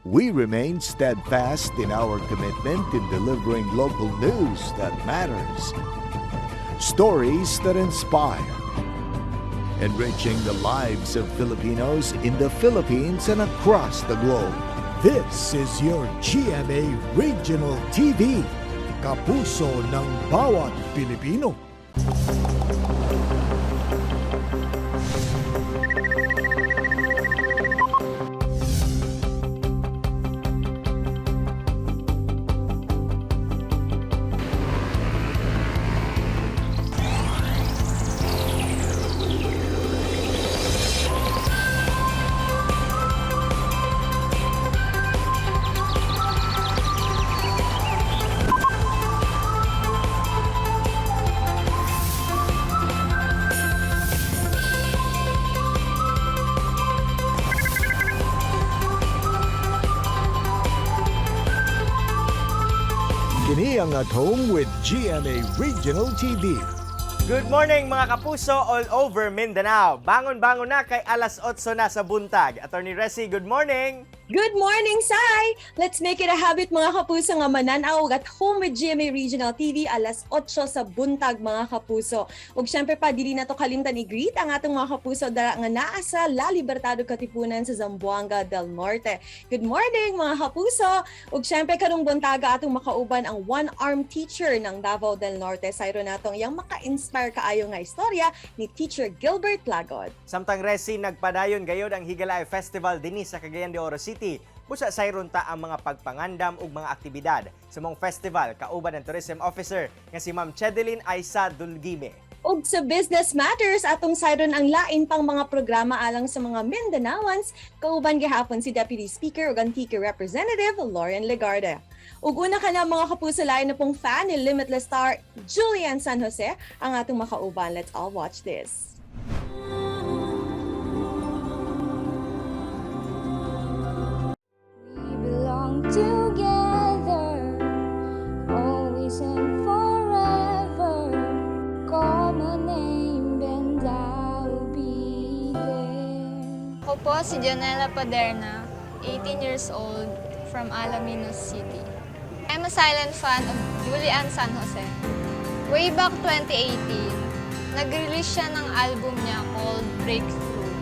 We remain steadfast in our commitment in delivering local news that matters, stories that inspire, enriching the lives of Filipinos in the Philippines and across the globe. This is your GMA Regional TV, kapuso ng bawat Pilipino. Kini ang At Home with GMA Regional TV. Good morning mga kapuso all over Mindanao. Bangon-bangon na kay alas 8 na sa buntag. Attorney Resi, good morning! Good morning, Sai! Let's make it a habit mga kapuso nga mananaw at home with GMA Regional TV alas 8 sa buntag mga kapuso. Ug syempre pa dili na to kalimtan i-greet ang atong mga kapuso dara nga naa sa La Libertad Katipunan sa Zamboanga del Norte. Good morning mga kapuso! Ug syempre karong buntaga atong makauban ang one-arm teacher ng Davao del Norte. Sayro natong yang maka-inspire kaayo nga istorya ni Teacher Gilbert Lagod. Samtang Resi, nagpadayon gayod ang Higalaay Festival dinhi sa Cagayan de Oro City. Busa sayron ta ang mga pagpangandam ug mga aktibidad sa mong festival kauban ng Tourism Officer nga si Ma'am Chedeline Aisa Dulgime. Ug sa Business Matters, atong sayron ang lain pang mga programa alang sa mga Mindanaoans, kauban gihapon si Deputy Speaker ug Antique Representative Lauren Legarda. Ug una ka na mga kapuso, lain na pong fan ni Limitless star Julian San Jose ang atong makauban. Let's all watch this. We belong together, always and forever. Call my name and I'll be there. Ako po si Janela Paderna, 18 years old, from Alaminos City. I'm a silent fan of Julian San Jose. Way back 2018, nag-release siya ng album niya called Breakthrough.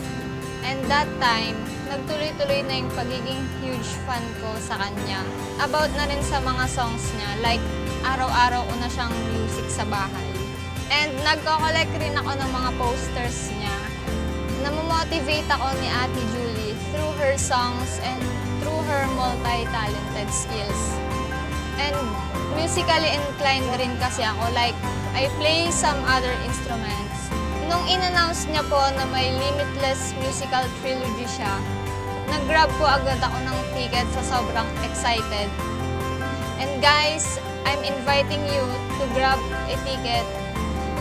And that time, nagtuloy-tuloy na yung pagiging huge fan ko sa kanya. About na rin sa mga songs niya, like araw-araw ko na siyang music sa bahay. And nagko-collect rin ako ng mga posters niya. Namomotivate ako ni Ate Julie through her songs and through her multi-talented skills. And musically inclined rin kasi ako, like I play some other instruments. Nung in-announce niya po na may Limitless musical trilogy siya, nag-grab po agad ako ng ticket sa sobrang excited. And guys, I'm inviting you to grab a ticket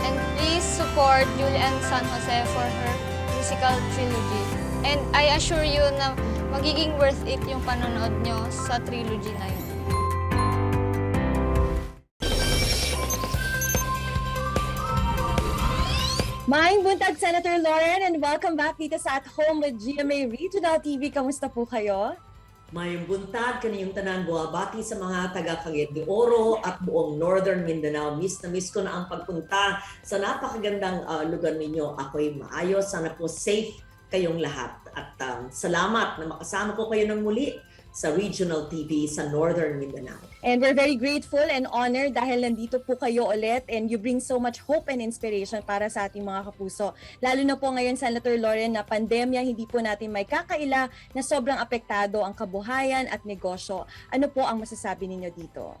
and please support Julian San Jose for her musical trilogy. And I assure you na magiging worth it yung panonood nyo sa trilogy na yun. Maayong buntag, Senator Lauren, and welcome back dito sa At Home with GMA Regional TV. Kamusta po kayo? Mayong buntag kaniyong tanan, buwabati sa mga taga Cagayan de Oro at buong Northern Mindanao. Miss na miss ko na ang pagpunta sa napakagandang lugar ninyo. Ako'y maayos, sana po safe kayong lahat. At salamat na makasama ko kayo ng muli sa Regional TV sa Northern Mindanao. And we're very grateful and honored dahil nandito po kayo ulit and you bring so much hope and inspiration para sa ating mga kapuso. Lalo na po ngayon, Senator Lauren, na pandemya, hindi po natin may kakaila na sobrang apektado ang kabuhayan at negosyo. Ano po ang masasabi ninyo dito?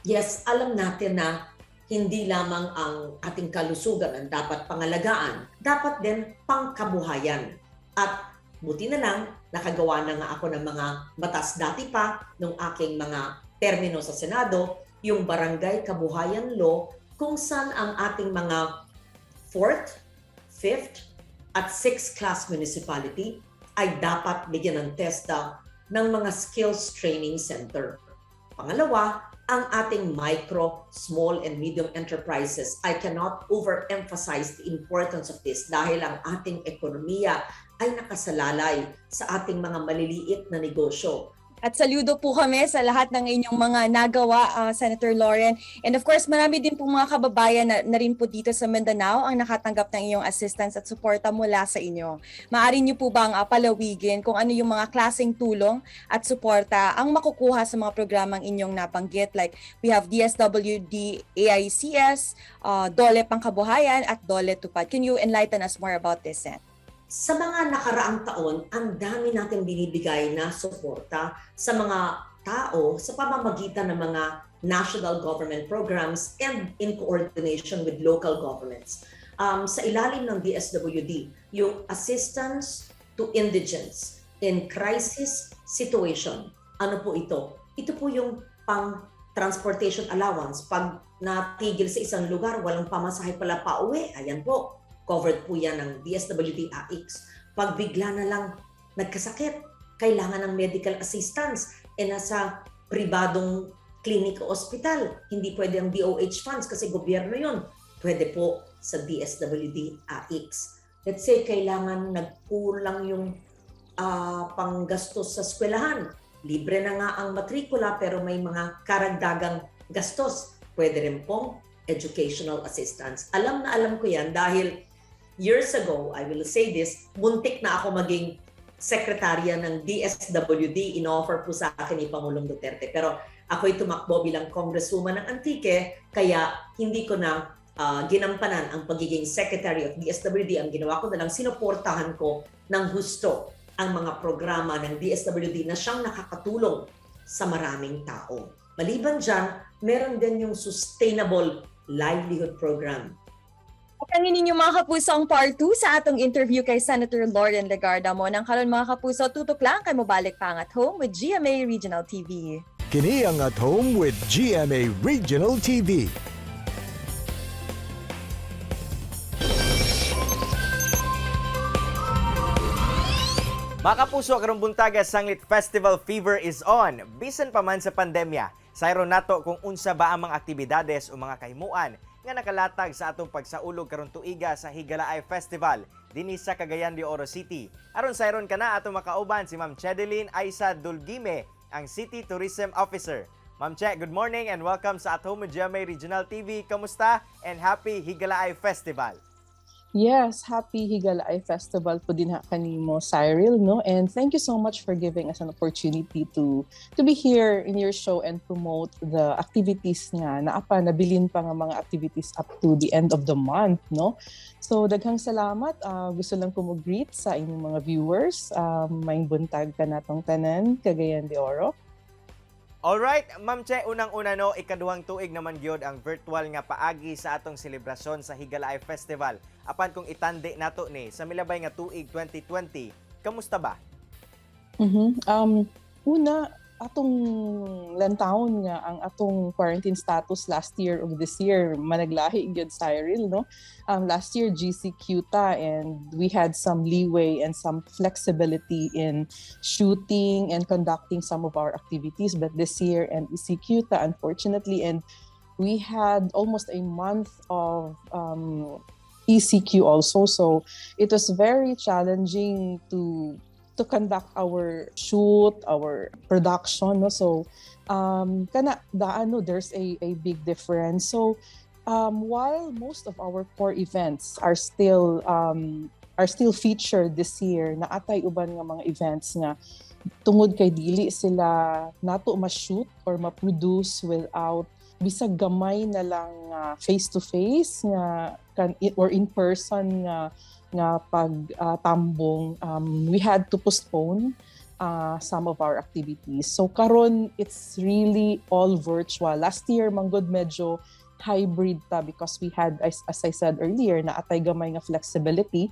Yes, alam natin na hindi lamang ang ating kalusugan ang dapat pangalagaan, dapat din pangkabuhayan. At buti na lang, nakagawa na nga ako ng mga batas dati pa nung aking mga termino sa Senado, yung Barangay Kabuhayan Law, kung saan ang ating mga 4th, 5th, at 6th class municipality ay dapat bigyan ng TESDA ng mga skills training center. Pangalawa, ang ating micro, small, and medium enterprises. I cannot overemphasize the importance of this dahil ang ating ekonomiya ay nakasalalay sa ating mga maliliit na negosyo. At saludo po kami sa lahat ng inyong mga nagawa, Senator Lauren. And of course, marami din po mga kababayan na rin po dito sa Mindanao ang nakatanggap ng iyong assistance at suporta mula sa inyo. Maaari niyo po bang palawigin kung ano yung mga klaseng tulong at suporta ang makukuha sa mga programang inyong nabanggit? Like we have DSWD, AICS, Dole Pangkabuhayan at Dole Tupad. Can you enlighten us more about this, Sen? Sa mga nakaraang taon, ang dami natin binibigay na suporta sa mga tao sa pamamagitan ng mga national government programs and in coordination with local governments. Sa ilalim ng DSWD, yung assistance to indigents in crisis situation. Ano po ito? Ito po yung pang-transportation allowance. Pag natigil sa isang lugar, walang pamasahe pala pa uwi, ayan po. Covered po yan ng DSWD AX. Pag bigla na lang nagkasakit, kailangan ng medical assistance, nasa pribadong klinik o ospital, hindi pwede ang DOH funds kasi gobyerno yun. Pwede po sa DSWD AX. Let's say, kailangan nagkulang yung panggastos sa eskwelahan. Libre na nga ang matrikula pero may mga karagdagang gastos. Pwede rin pong educational assistance. Alam na alam ko yan dahil years ago, I will say this, muntik na ako maging sekretarya ng DSWD, in-offer po sa akin ni Pangulong Duterte. Pero ako'y tumakbo bilang congresswoman ng Antique, kaya hindi ko na ginampanan ang pagiging Secretary of DSWD. Ang ginawa ko na lang, sinuportahan ko ng husto ang mga programa ng DSWD na siyang nakakatulong sa maraming tao. Maliban dyan, meron din yung Sustainable Livelihood Program. Pakinggan ninyo mga kapuso ang part 2 sa atong interview kay Senator Lauren Legarda mo. Nang karon mga kapuso, tutok lang kay Mobalik Pang at Home with GMA Regional TV. Kini ang At Home with GMA Regional TV. Mga kapuso, karong buntaga Sanglit Festival Fever is on. Bisan pa man sa pandemya, sayron nato kung unsa ba ang mga aktibidades o mga kahimuan nga nakalatag sa atong pagsaulog karong tuiga sa Higalaay Festival dinhi sa Cagayan de Oro City. Aron sayron kana atong makauban si Ma'am Chedeline Aisa Dulgime, ang City Tourism Officer. Ma'am Che, good morning and welcome sa At Home with GMA Regional TV. Kamusta and happy Higalaay Festival. Yes, happy Higalaay Festival po din kanimo, Cyril, no? And thank you so much for giving us an opportunity to be here in your show and promote the activities nga nabilin pa nga mga activities up to the end of the month, no? So daghang salamat. Gusto lang ko mo-greet sa inyong mga viewers. Maayong buntag ka natong tanan, Cagayan de Oro. Alright, Ma'am Che, unang-una no, ikaduhang tuig naman gyud ang virtual nga paagi sa atong selebrasyon sa Higalaay Festival. Apan kung itandi nato ni sa milabay nga tuig 2020, kamusta ba? Una, atong lantawon nga ang atong quarantine status last year of this year managlahi gyud, Cyril, no? Last year GCQ ta and we had some leeway and some flexibility in shooting and conducting some of our activities, but this year and ECQ ta unfortunately, and we had almost a month of ECQ also, so it was very challenging to conduct our shoot, our production, no? So there's a big difference. So while most of our core events are still featured this year, naatay uban nga mga events nga tungod kay dili sila nato ma-shoot or ma-produce without bisag gamay na lang face to face nga or in person nga pagtambong, we had to postpone some of our activities. So karon it's really all virtual. Last year manggod medyo hybrid ta because we had, as I said earlier, na atay gamay nga flexibility.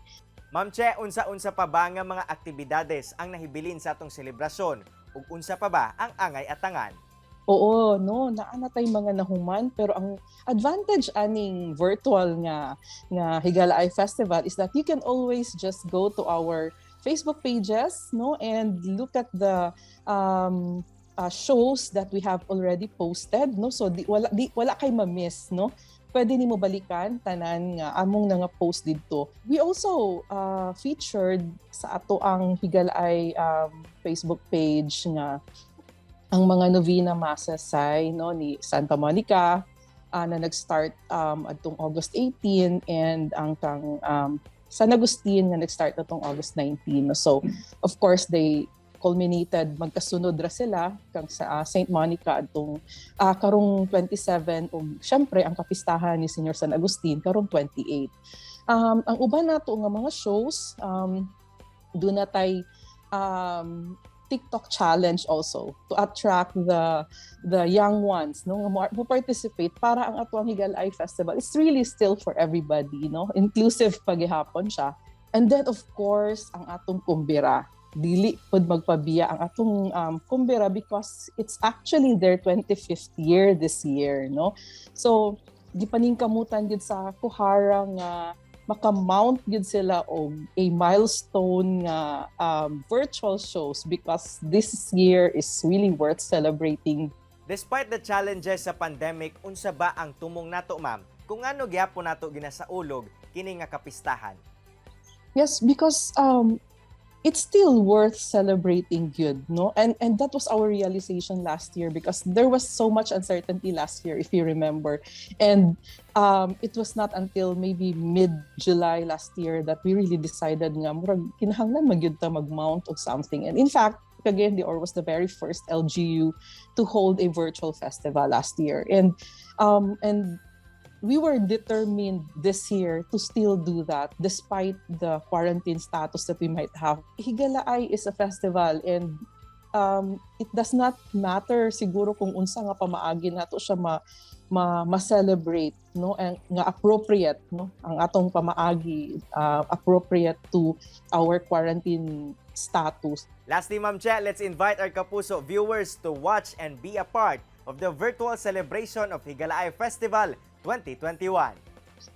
Ma'am Che, unsa-unsa pa ba nga mga aktibidades ang nahibilin sa atong selebrasyon? Ug unsa pa ba ang angay atangan? Oo, no, naanatay mga nahuman, pero ang advantage aning virtual nga Higalaay Festival is that you can always just go to our Facebook pages, no, and look at the shows that we have already posted, no, so wala kay ma-miss, no. Pwede nimo balikan tanan nga among nga post didto. We also featured sa ato ang Higalaay Facebook page nga ang mga novena masses no ni Santa Monica na nag-start atong August 18 and ang kang San Agustin nga nag-start atong August 19. No? So of course they culminated magkasunod ra sila kang sa St. Monica atong karong 27 ug syempre ang kapistahan ni Senior San Agustin karong 28. Ang uban nato nga mga shows do na tay TikTok challenge also to attract the young ones no who participate para ang atong Higalay Festival is really still for everybody no inclusive paghihapon siya. And then of course ang atong kumbira dili pod magpabiya ang atong kumbira because it's actually their 25th year this year no. So gipaningkamutan gid sa kuhara nga makamount gid sila og a milestone nga virtual shows because this year is really worth celebrating. Despite the challenges sa pandemic, unsa ba ang tumong nato ma'am? Kung ano gyapon nato ginasaulog kini nga kapistahan? Yes, because it's still worth celebrating good, no? And that was our realization last year because there was so much uncertainty last year, if you remember. And it was not until maybe mid-July last year that we really decided nga murag kinahanglan magyud ta mag-mount of something. And in fact, Cagayan de Oro was the very first LGU to hold a virtual festival last year. And we were determined this year to still do that despite the quarantine status that we might have. Higalaay is a festival and it does not matter siguro kung unsa nga pamaagi nato siya ma-celebrate no and nga appropriate no ang atong pamaagi appropriate to our quarantine status. Lastly, Ma'am Che, let's invite our Kapuso viewers to watch and be a part of the virtual celebration of Higalaay Festival 2021.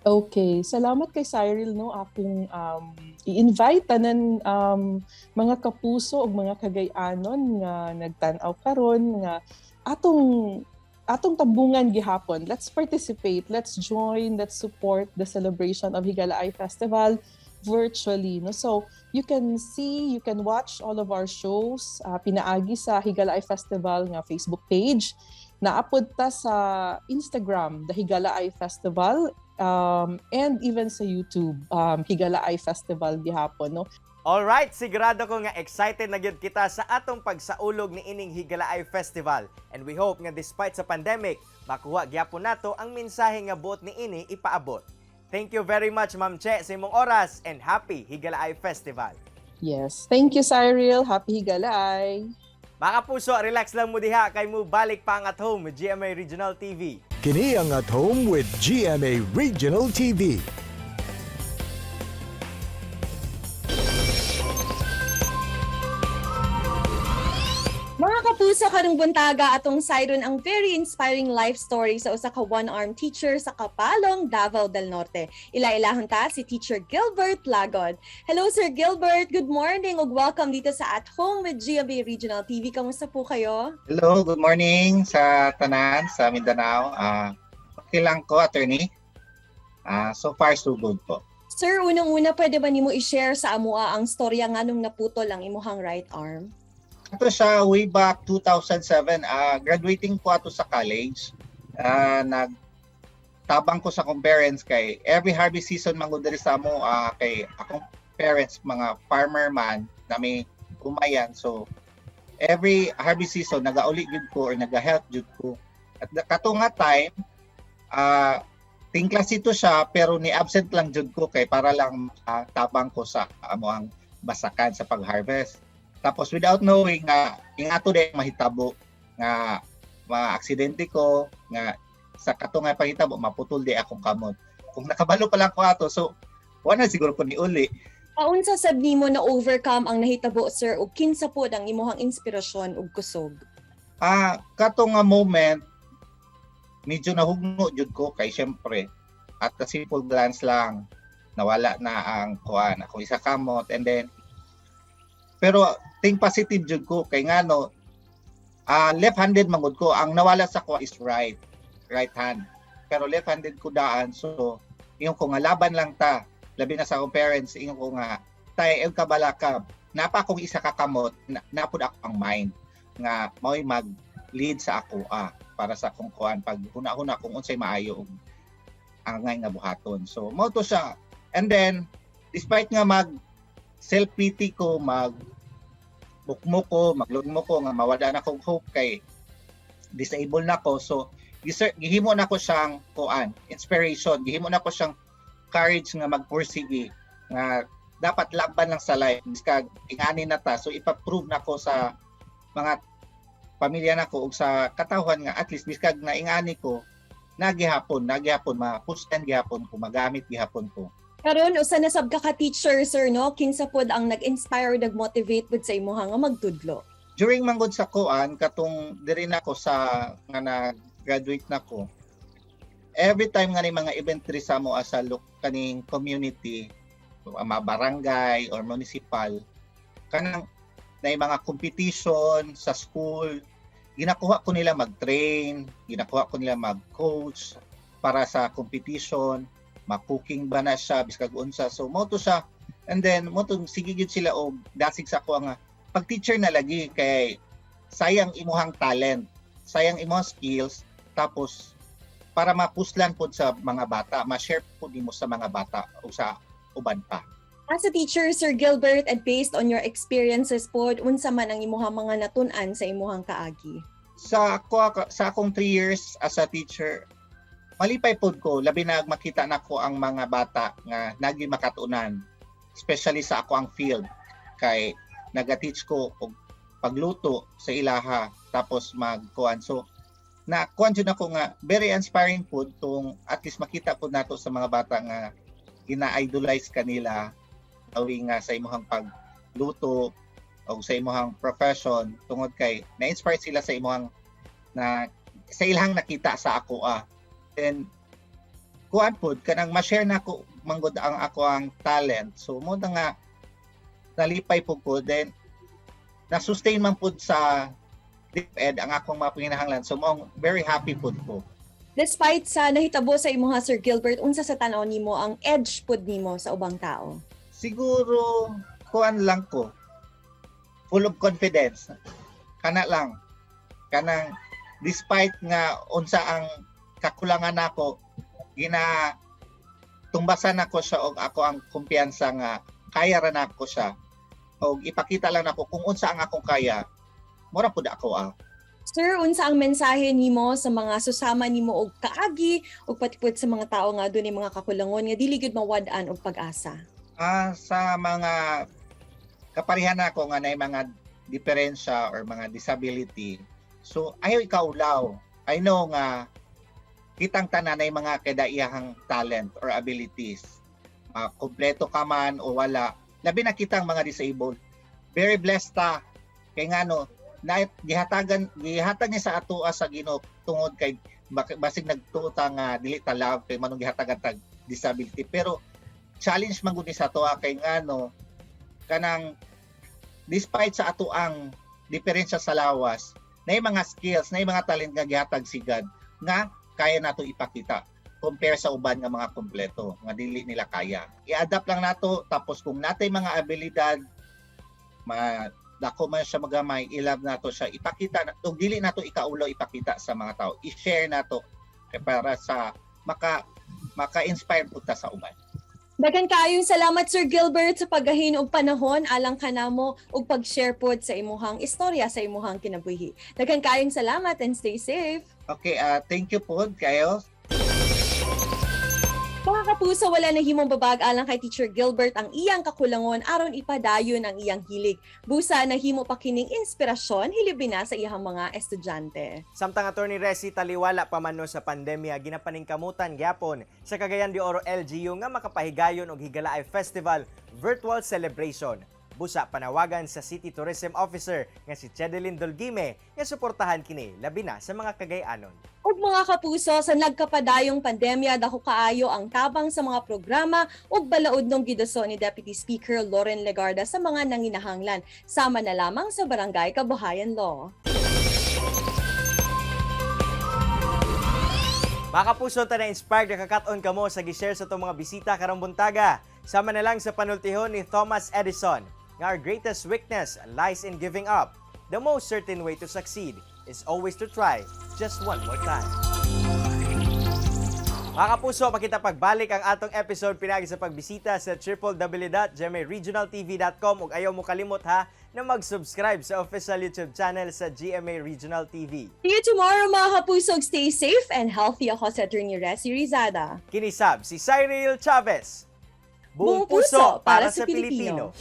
Okay, salamat kay Cyril no akong i-invite tanan mga kapuso ug mga kagay-anon nga nagtan-aw karon nga atong tabungan gihapon. Let's participate, let's join, let's support the celebration of Higalaay Festival virtually no. So you can watch all of our shows pinaagi sa Higalaay Festival nga Facebook page. Naapod ta sa Instagram, the Higalaay Festival, and even sa YouTube, Higalaay Festival gihapon, no? Alright, sigurado ko nga excited na gyud kita sa atong pagsaulog ni ining Higalaay Festival. And we hope nga despite sa pandemic, makuha gyapon nato ang mensahe nga buot ni ini ipaabot. Thank you very much, Ma'am Che, sa imong oras and happy Higalaay Festival. Yes, thank you Cyril, happy Higalaay. Mga puso, relax lang mo diha kay mo balik pa ang At Home with GMA Regional TV. Kini ang At Home with GMA Regional TV. Mga kapuso, karong buntaga atong sayron ang very inspiring life story sa usa ka one-arm teacher sa Kapalong, Davao del Norte. Ila-ilahon ta si Teacher Gilbert Lagod. Hello Sir Gilbert, good morning ug welcome dito sa At Home with GMA Regional TV. Kamusta po kayo? Hello, good morning sa tanan sa Mindanao. Okay lang ko, attorney. So far so good po. Sir, unang-una pwede ba nimo i-share sa amoa ang storya nganong naputol ang imuhang right arm? Ito siya way back 2007. Graduating ko ato sa college. Nagtabang ko sa akong parents kay every harvest season mangod diri sa amo kay akong parents mga farmer man na may umayan. So every harvest season nagauli jud ko or naga-help jud ko. At kato nga time tingklas ito siya pero ni absent lang jud ko kay para lang tabang ko sa amo ang basakan sa pag-harvest. Tapos without knowing nga ingato din mahitabo nga ma-aksidente ko nga sa kato nga pahitabo maputol di akong kamot. Kung nakabalo pa lang ko ato so wala siguro ko ni uli. Paunsa sab nimo na overcome ang nahitabo sir ug kinsa pod ang imuhang inspirasyon ug kusog? Kato nga moment medyo nahugno jud ko kay syempre at the simple glance lang nawala na ang kuan ako isa kamot and then pero think positive jud ko kay ngano left-handed mangud ko ang nawala sa ko is right hand pero left-handed ko daan so yung ko nga laban lang ta labi na sa akong parents yung ko nga tay kabalaka napa kong isa ka kamot napud ako ang mind nga mao'y lead sa ako para sa akong kuan pag huna-huna kung unsay maayo og angay nga buhaton. So mao to siya. And then despite nga mag self-pity ko, mag bukmo ko, maglugmo ko nga mawala na kong hope kay disabled na ko. So gihimo na ko siyang kuan, inspiration, gihimo na ko siyang courage nga magpursige nga dapat laban lang sa life. Miskag ingani na ta, so ipa-prove na ko sa mga pamilya nako ug sa katawhan nga at least biskag na ingani ko nagihapon mapustan gihapon ko magamit gihapon ko. Karon usa na sab ka teacher sir no, kinsa pod ang nag-inspire nag-motivate pod sa imo nga magtudlo? During manggod sa kuan katong diri nako sa nga nag-graduate nako. Every time nga ni mga event diri sa mo as kaning community, mga barangay or municipal, kanang na mga competition sa school, ginakuha ko nila mag-train, ginakuha ko nila mag-coach para sa competition, ma-cooking ba na siya, biskag unsa. So, mo to siya. And then, mo to, sige yun sila o dasig sa ko nga, pag-teacher na lagi, kay sayang imuhang talent, sayang imuhang skills, tapos, para mapuslan po sa mga bata, ma-share po mo sa mga bata o sa uban pa. As a teacher, Sir Gilbert, and based on your experiences po, unsa man ang imuhang mga natun-an sa imuhang kaagi? Sa akong 3 years as a teacher, malipay pod ko, labi na makita na ko ang mga bata nga nagi makatunan, especially sa ako ang field. Kay naga-teach ko og pagluto sa ilaha, tapos magkuan. So, na-kuan dyan ako nga, very inspiring po tong at least makita po nato sa mga bata nga ina-idolize kanila awing nga sa imuhang pagluto o sa imuhang profession tungod kay na-inspire sila sa imuhang na sa ilang nakita sa ako then kuan pod kanang ma-share na ko manggod ang ako ang talent. So mo na nga nalipay po ko then na-sustain man pod sa DepEd ang akong mga panginahanglan. So mo very happy pod ko. Despite sa nahitabo sa imuha Sir Gilbert, unsa sa tanaw nimo ang edge pod nimo sa ubang tao? Siguro kuan lang ko. Full of confidence. Kana lang. Kanang despite nga unsa ang kakulangan nako, tumbasan nako siya og ako ang kumpiyansa nga kaya ra nako siya. Og ipakita lang nako kung unsa ang akong kaya. Mura pud ako Sir, unsa ang mensahe nimo sa mga susama nimo og kaagi ug patipod sa mga tao nga dunay mga kakulangon nga dili gid mawad-an og pag-asa? Sa mga kaparihan nako nga nay mga diferensya or mga disability. So ayaw ikaulaw. I know nga kitang tanan ay mga kadaiyahang talent or abilities. Kompleto ka man o wala. Labi na kitang mga disabled. Very blessed ta. Kay ngano na gihatag niya sa atoa sa Ginoo tungod kay basig nagtuota nga dili ta love kay manong gihatag disability. Pero challenge man gud ni sa atoa kay ngano kanang despite sa ato ang diferensya sa lawas, na mga skills, na mga talent nga gihatag sigad nga kaya nato ipakita compare sa uban nga mga kompleto nga dili nila kaya. I-adapt lang nato tapos kung natay mga abilidad dako man siya magamay, i-love nato siya, ipakita nato, dili nato ikaulo ipakita sa mga tao, i-share nato para sa maka-inspire po ta sa uban. Daghang kaayong salamat Sir Gilbert sa paggahin og panahon alang kanamo og pag-share pod sa imuhang istorya sa imuhang kinabuhi. Daghang kaayong salamat and stay safe. Okay, thank you po kayo. Mga kapuso, wala na himong babag alang kay Teacher Gilbert ang iyang kakulangon aron ipadayon ang iyang hilig. Busa na himo pa kining inspirasyon hilibin na sa iyang mga estudyante. Samtang Attorney Resi taliwala pa man no sa pandemya, ginapaningkamutan gyapon sa Cagayan de Oro LGU nga makapahigayon og Higalaay Festival virtual celebration. Busa panawagan sa City Tourism Officer nga si Chedelyn Dolgime nga suportahan kini labi na sa mga Cagayanon. Ug mga kapuso, sa nagkapadayong pandemya dako kaayo ang tabang sa mga programa ug balaod ng gidaso ni Deputy Speaker Loren Legarda sa mga nanginahanglan. Sama na lamang sa Barangay Kabuhayan Law. Mga kapuso, na-inspired na kakaton kamo sa gishare sa itong mga bisita karong buntaga. Sama na lang sa panultihon ni Thomas Edison nga our greatest weakness lies in giving up. The most certain way to succeed is always to try just one more time. Mga kapuso, makita pagbalik ang atong episode pinagi sa pagbisita sa www.gmaregionaltv.com ug ayaw mo kalimot ha na mag-subscribe sa official YouTube channel sa GMA Regional TV. See you tomorrow mga kapusog. Stay safe and healthy. Ako sa Attorney Resi Rizada. Kinisab si Cyril Chavez. Buong puso para sa Pilipino.